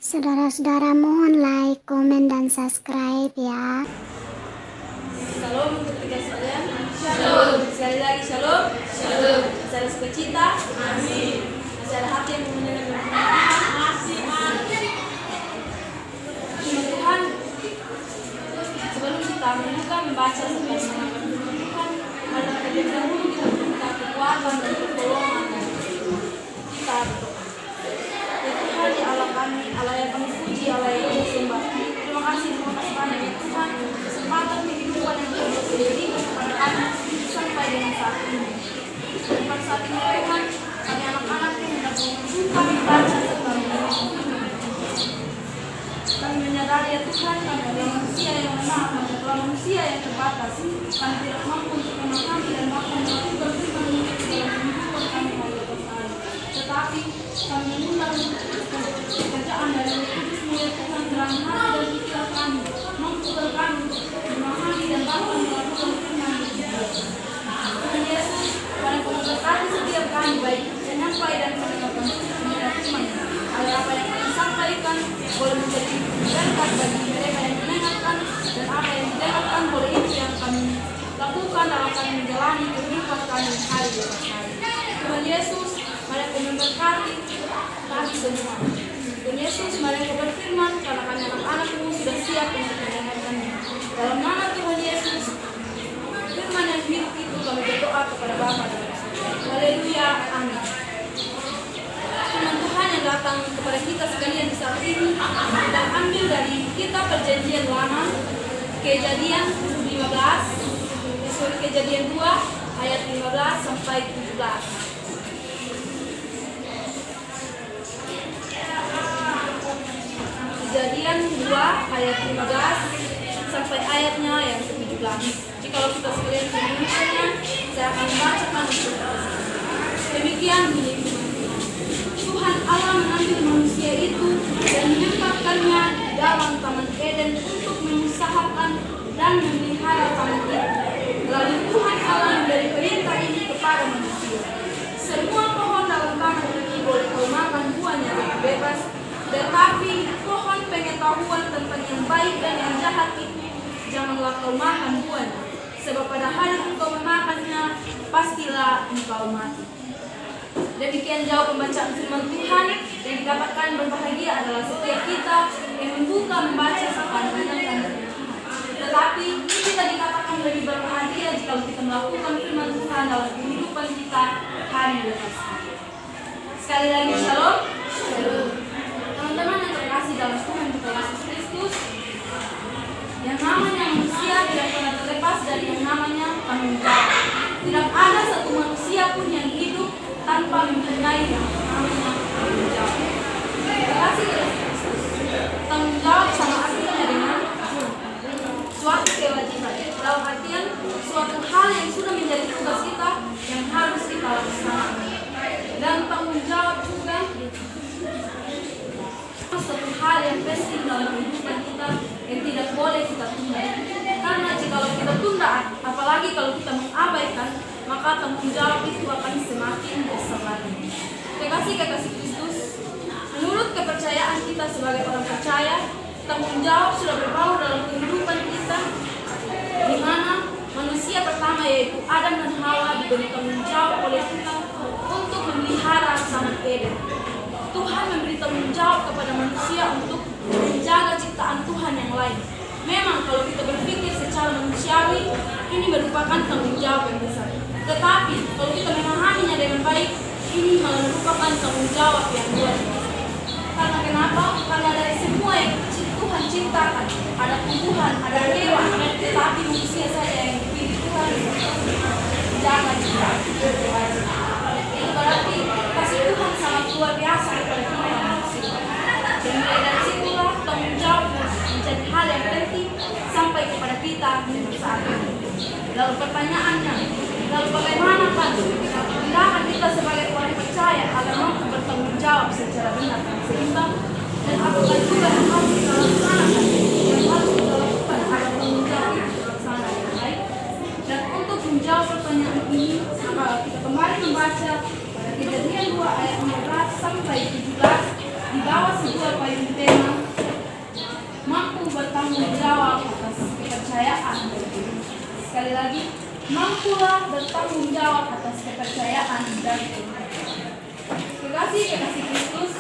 Saudara-saudara mohon like, komen, dan subscribe ya. Shalom untuk kita sekalian. Shalom. Sekali lagi shalom. Shalom. Masih ada sukacita. Amin. Masih ada hati yang menyenangkan Tuhan. Masih. Tuhan, sebelum kita membaca tentang nama Tuhan, mari terlebih dahulu kita minta kekuatan dan pertolongan dari kita. Ya Tuhan, ya Allah kami, Allah yang kami puji, Allah yang kami sembah. Terima kasih banyak ya Tuhan, kesempatan kehidupan yang Tuhan berikan kepada kami sampai dengan saat ini. Sampai saat ini Tuhan, kami anak-anak yang hendak membuka membaca serta mendengar. Kami menyadari ya Tuhan, kami adalah manusia yang lemah, kami adalah manusia yang terbatas. Kami tidak mampu untuk memahami dan bahkan melakukan firman-Mu dalam kehidupan kami hari atas hari. Tetapi kami mengundang pekerjaan dari Roh Kudus-Mu ya Tuhan, terang hati dan pikiran kami, mampukan kami untuk memahami dan bahkan melakukan firman-Mu. Tuhan Yesus, Tuhan Kau memberkati setiap kami, baik penyampai dan pendengar firman-Mu. Agar apa yang kami sampaikan boleh menjadi berkat bagi mereka yang mendengarkan, dan apa yang didengarkan boleh itu yang kami lakukan dalam kami menjalani kehidupan kami hari demi hari. Tuhan Yesus, mari Kau memberkati kami semua. Tuhan Yesus, mari Kau berfirman, karena kami anak-anak-Mu sudah siap untuk mendengarkannya. Dalam nama Tuhan Yesus, firman yang hidup itu kami berdoa kepada Bapa dan Putra. Haleluya, amin. Firman Tuhan yang datang kepada kita sekalian di saat ini kita ambil dari kitab Perjanjian Lama, Kejadian 2 ayat 15 sampai 17. Kejadian 2 ayat 15 sampai ayatnya yang ke-17. Jadi kalau kita sekalian mendengarnya, saya akan membacakan untuk kita. Demikian bunyi Tuhan Allah mengambil manusia itu dan menempatkannya dalam Taman Eden untuk mengusahakan dan memelihara taman itu. Lalu Tuhan Allah memberi perintah ini kepada manusia. Semua pohon dalam taman ini boleh kau makan buahnya dengan bebas, tetapi pohon pengetahuan tentang yang baik dan yang jahat itu janganlah kau makan buahnya, sebab pada hari engkau memakannya pastilah engkau mati. Demikian jauh pembacaan firman Tuhan, yang dikatakan berbahagia adalah setiap kita yang membaca serta mendengarkan. Tetapi kita dikatakan lebih berbahagia jika kita melakukan firman Tuhan dalam kehidupan kita hari lepas hari. Sekali lagi shalom. Shalom. Teman-teman yang terkasih dalam Tuhan kita Yesus Kristus, yang namanya manusia tidak pernah terlepas dari yang namanya tanggung jawab. Tidak ada satu manusia pun yang hidup tanpa mempunyai yang namanya tanggung jawab. Terkasih Yesus Kristus, tanggung jawab sama artinya dengan suatu kewajiban. Dalam artian suatu hal yang sudah menjadi tugas kita yang harus kita laksanakan. Dan tanggung jawab juga satu hal yang penting dalam kehidupan kita yang tidak boleh kita tunda. Karena jika kita tunda, apalagi kalau kita mengabaikan, maka tanggung jawab itu akan semakin besar lagi. Kekasih Kristus, menurut kepercayaan kita sebagai orang percaya, tanggung jawab sudah berbaur dalam kehidupan kita, di mana manusia pertama yaitu Adam dan Hawa diberi tanggung jawab oleh Tuhan untuk memelihara Taman Eden. Tuhan memberi tanggung jawab kepada manusia untuk menjaga ciptaan Tuhan yang lain. Memang kalau kita berpikir secara manusiawi, ini merupakan tanggung jawab yang besar. Tetapi kalau kita memahaminya dengan baik, ini malah merupakan tanggung jawab yang luar biasa. Karena kenapa? Karena dari semua yang Tuhan ciptakan, ada tumbuhan, ada hewan, tetapi manusia saja yang dipilih Tuhan menjaga ciptaan. Itu berarti kasih Tuhan sangat luar biasa kepada kita manusia. Dan mulai dari situlah tanggung jawab menjadi hal yang penting sampai kepada kita saat ini. Lalu pertanyaannya, lalu bagaimana kan tindakan kita sebagai orang percaya agar mampu bertanggung jawab secara benar dan seimbang, dan apakah juga yang harus kita laksanakan, yang harus kita lakukan agar tanggung jawab itu terlaksana dengan baik? Dan untuk menjawab pertanyaan ini, maka kita kembali membaca pada Kejadian 2 ayat 15 sampai 17 di bawah sebuah payung tema mampu bertanggung jawab atas kepercayaan. Sekali lagi, mampulah bertanggung jawab atas kepercayaan dan kekasih Kristus.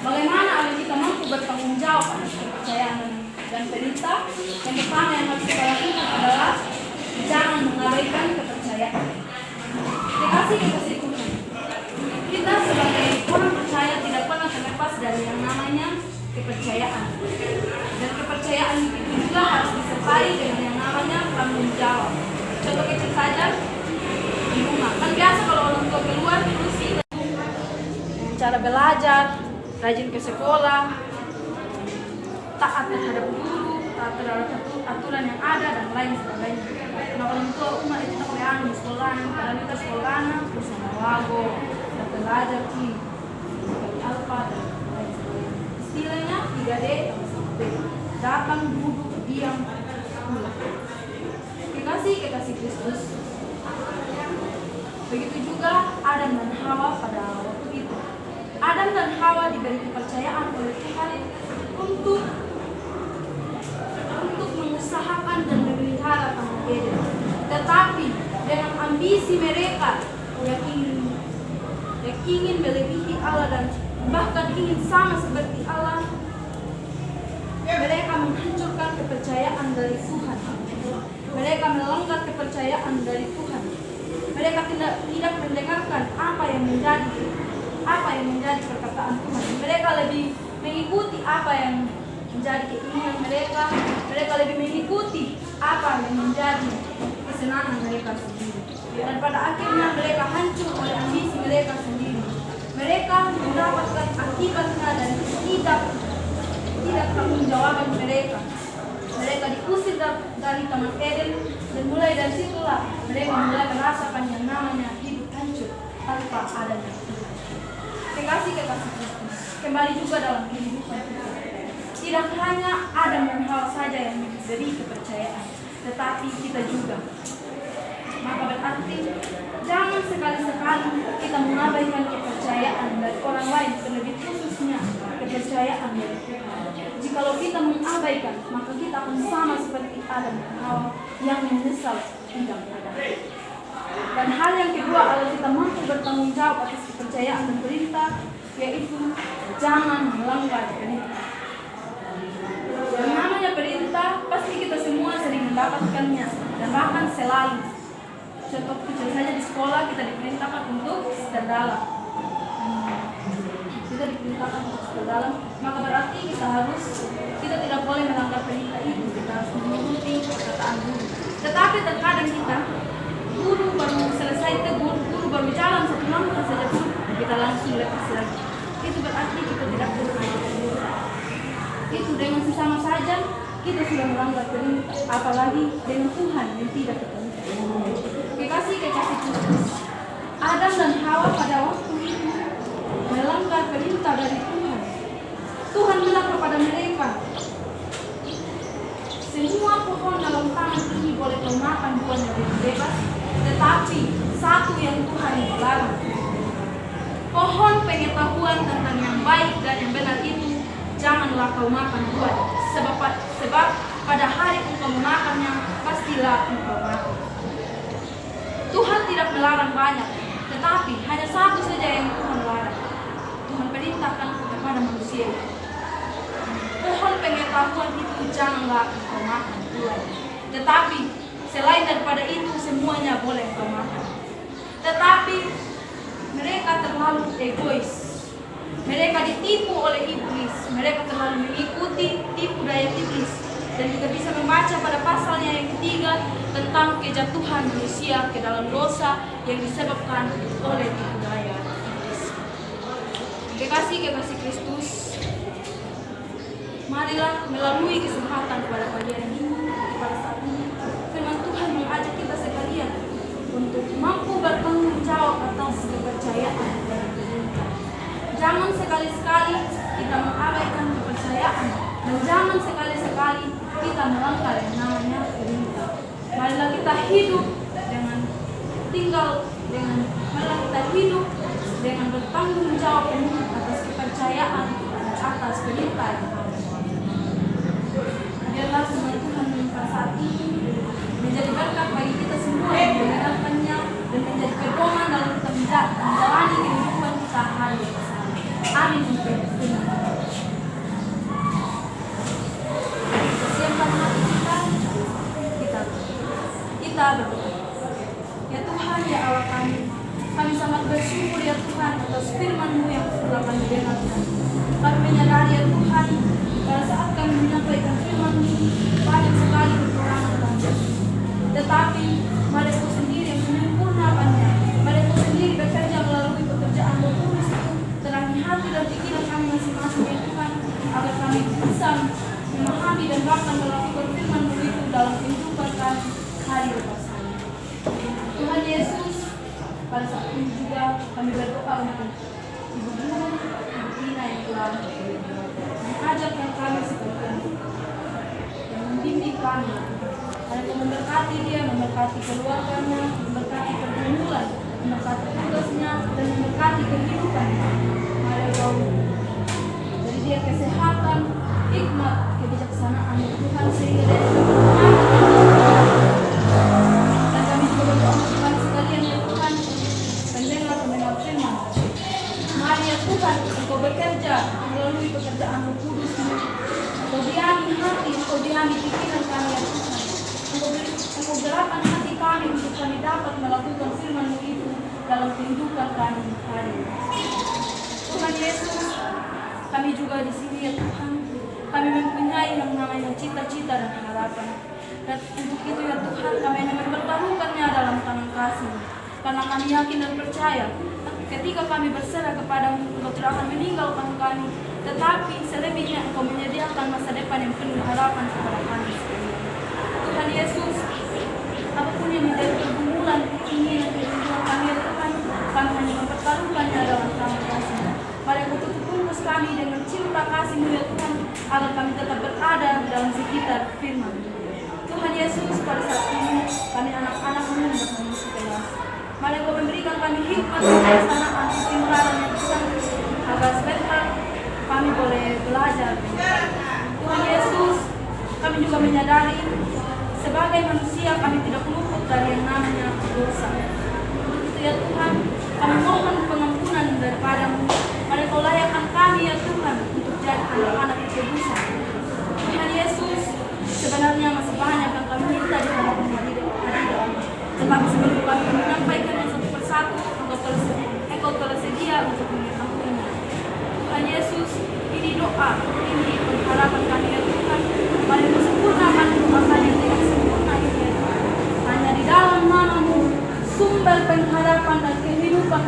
Bagaimana agar kita mampu bertanggung jawab atas kepercayaan dan perintah? Yang pertama yang harus kita lakukan adalah jangan mengabaikan kepercayaan. Kekasih Tuhan, kita sebagai orang percaya tidak pernah terlepas dari yang namanya kepercayaan. Dan kepercayaan itu juga harus disertai dengan yang namanya tanggung jawab. Contoh kecil saja di rumah. Kan biasa kalau orang tua keluar terus cara belajar, rajin ke sekolah, taat terhadap guru, taat terhadap aturan yang ada dan lain sebagainya. Nah, orang tua umat itu tak boleh di sekolah, padahal kita sekolah terus sama wago, belajar ki, alfa dan lain sebagainya. Istilahnya 3D, datang, duduk, diam, pulang. Kekasih Kristus. Begitu juga Adam dan Hawa pada waktu itu. Adam dan Hawa diberi kepercayaan oleh Tuhan untuk mengusahakan dan memelihara Taman Eden. Tetapi dengan ambisi mereka yang ingin melebihi Allah dan bahkan ingin sama seperti Allah, mereka menghancurkan kepercayaan dari Tuhan. Mereka melanggar kepercayaan dari Tuhan. Mereka tidak mendengarkan apa yang menjadi perkataan Tuhan. Mereka lebih mengikuti apa yang menjadi keinginan mereka. Mereka lebih mengikuti apa yang menjadi kesenangan mereka sendiri. Dan pada akhirnya mereka hancur oleh ambisi mereka sendiri. Mereka mendapatkan akibatnya dan tidak tanggung jawaban mereka. Mereka diusir dari Taman Eden dan mulai dari situlah mereka mulai merasakan yang namanya hidup hancur tanpa adanya Tuhan. Kekasih Kristus, kembali juga dalam kehidupan kita. Tidak hanya Adam dan Hawa saja yang diberi kepercayaan, tetapi kita juga. Maka berarti jangan sekali-sekali kita mengabaikan kepercayaan dari orang lain, terlebih khususnya kepercayaan dari Tuhan. Jikalau kita mengabaikan, maka kita akan sama seperti Adam dan Hawa yang menyesal tidak ada. Dan hal yang kedua adalah kita mampu bertanggung jawab atas kepercayaan dan perintah, yaitu jangan melanggar perintah. Yang namanya perintah pasti kita semua sering mendapatkannya dan bahkan selalu. Contoh kecil saja di sekolah kita diperintahkan untuk dalam. Kita diperintahkan untuk dalam, maka berarti kita tidak boleh melanggar perintah itu. Kita harus mengikuti perkataan guru. Tetapi terkadang guru baru selesai tegur, guru baru jalan satu langkah saja pun kita langsung lepas lagi. Itu berarti kita tidak berpercaya. Itu dengan sesama saja kita sudah melanggar perintah, apalagi dengan Tuhan yang tidak terperintah. Kekasih Kristus, Adam dan Hawa pada waktu itu melanggar perintah dari Tuhan. Tuhan bilang kepada mereka, semua pohon dalam taman ini boleh kau makan buahnya dengan bebas, tetapi satu yang Tuhan larang. Pohon pengetahuan tentang yang baik dan yang benar itu janganlah kau makan buah, sebab pada hari engkau memakannya pastilah engkau mati. Tuhan tidak melarang banyak, tetapi hanya satu saja yang Tuhan larang. Tuhan perintahkan kepada manusia. Pohon pengetahuan itu janganlah engkau makan buah, tetapi selain daripada itu semuanya boleh engkau makan. Tetapi mereka terlalu egois. Mereka ditipu oleh iblis. Mereka terlalu mengikuti tipu daya iblis. Dan kita bisa membaca pada pasalnya yang ketiga tentang kejatuhan manusia ke dalam dosa yang disebabkan oleh tipu daya iblis. Kekasih Kristus, marilah melalui kesempatan pada pagi hari ini, pada saat ini, firman Tuhan mengajak kita sekalian untuk mampu bertanggung jawab atas kepercayaan dan perintah. Jangan sekali-sekali kita mengabaikan kepercayaan dan jangan sekali-sekali kita melanggar yang namanya perintah. Marilah kita hidup marilah kita hidup dengan bertanggung jawab penuh atas kepercayaan kepercayaan atas berita yang ada. Biarlah semua Tuhan memberkati menjadi berkat bagi kita semua yang mendengarkannya dan menjadi pedoman dalam kita menjalani kehidupan kita hari ini. Amin. Siapkan hati kita berdoa. Ya Tuhan, ya Allah kami sangat bersyukur ya Tuhan atas firman-Mu yang telah kami dengarkan. Kami menyadari ya Tuhan, pada saat kami menyampaikan firman-Mu, banyak sekali kekurangan kami. Tetapi mereka sendiri yang menyempurnakannya, mereka sendiri bekerja melalui pekerjaan Roh Kudus itu, terangi hati dan pikiran kami masing-masing ya Tuhan, agar kami bisa memahami dan bahkan melakukan firman-Mu itu dalam kehidupan kami hari lepas hari. Tuhan Yesus, pada saat ini juga kami berdoa untuk Ibu Guru, Ibu Tina yang telah mengajarkan kami seperti ini, yang membimbing kami. Mereka memberkati dia, memberkati keluarganya, memberkati pergumulan, memberkati tugasnya, dan memberkati kehidupannya. Mari kau dari dia kesehatan, hikmat, kebijaksanaan Tuhan sehingga dia dan kami juga berdoa untuk Tuhan sekalian ya Tuhan, pendengar firman. Mari ya Tuhan, Engkau bekerja melalui pekerjaan Roh Kudus. Engkau diami hati, Engkau diami pikiran kami ya Tuhan. Engkau gerakkan hati kami untuk kami dapat melakukan firman-Mu itu dalam kehidupan kami hari ini. Tuhan Yesus, kami juga di sini ya Tuhan, kami mempunyai yang namanya cita-cita dan harapan. Dan untuk itu ya Tuhan, kami hanya mempertaruhkannya dalam tangan kasih. Karena kami yakin dan percaya, ketika kami berserah kepadamu, Engkau tidak akan meninggalkan kami. Tetapi selebihnya Engkau menyediakan masa depan yang penuh harapan kepada kami sekalian. Tuhan Yesus, apapun yang menjadi pergumulan ini dan kehidupan kami ya Tuhan, kami hanya mempertaruhkannya dalam tangan kasih. Mari Engkau tutup bungkus kami dengan cinta kasih-Mu ya Tuhan, agar kami tetap berada dalam sekitar firman. Tuhan Yesus, pada saat ini kami anak-anak-Mu yang mengisi kelas. Mari Engkau memberikan kami hikmat dan kebijaksanaan kepintaran yang besar, agar sebentar kami boleh belajar. Tuhan Yesus, kami juga menyadari sebagai manusia kami tidak luput dari yang namanya dosa. Untuk itu ya Tuhan, kami mohon pengampunan daripada-Mu. Mari Kau layakkan kami ya Tuhan untuk jadi anak-anak kekudusan. Tuhan Yesus, sebenarnya masih banyak yang kami minta di hadapan hadirat. Tetapi sebelum kami menyampaikannya satu persatu, Engkau tersedia untuk mengetahuinya. Tuhan Yesus, ini doa, ini pengharapan kami ya Tuhan. Mari Kau sempurnakan doa kami dengan sempurna ini ya Tuhan. Hanya di dalam nama-Mu, sumber pengharapan dan kehidupan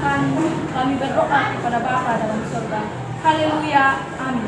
kami berdoa kepada Bapa dalam surga. Haleluya, amin.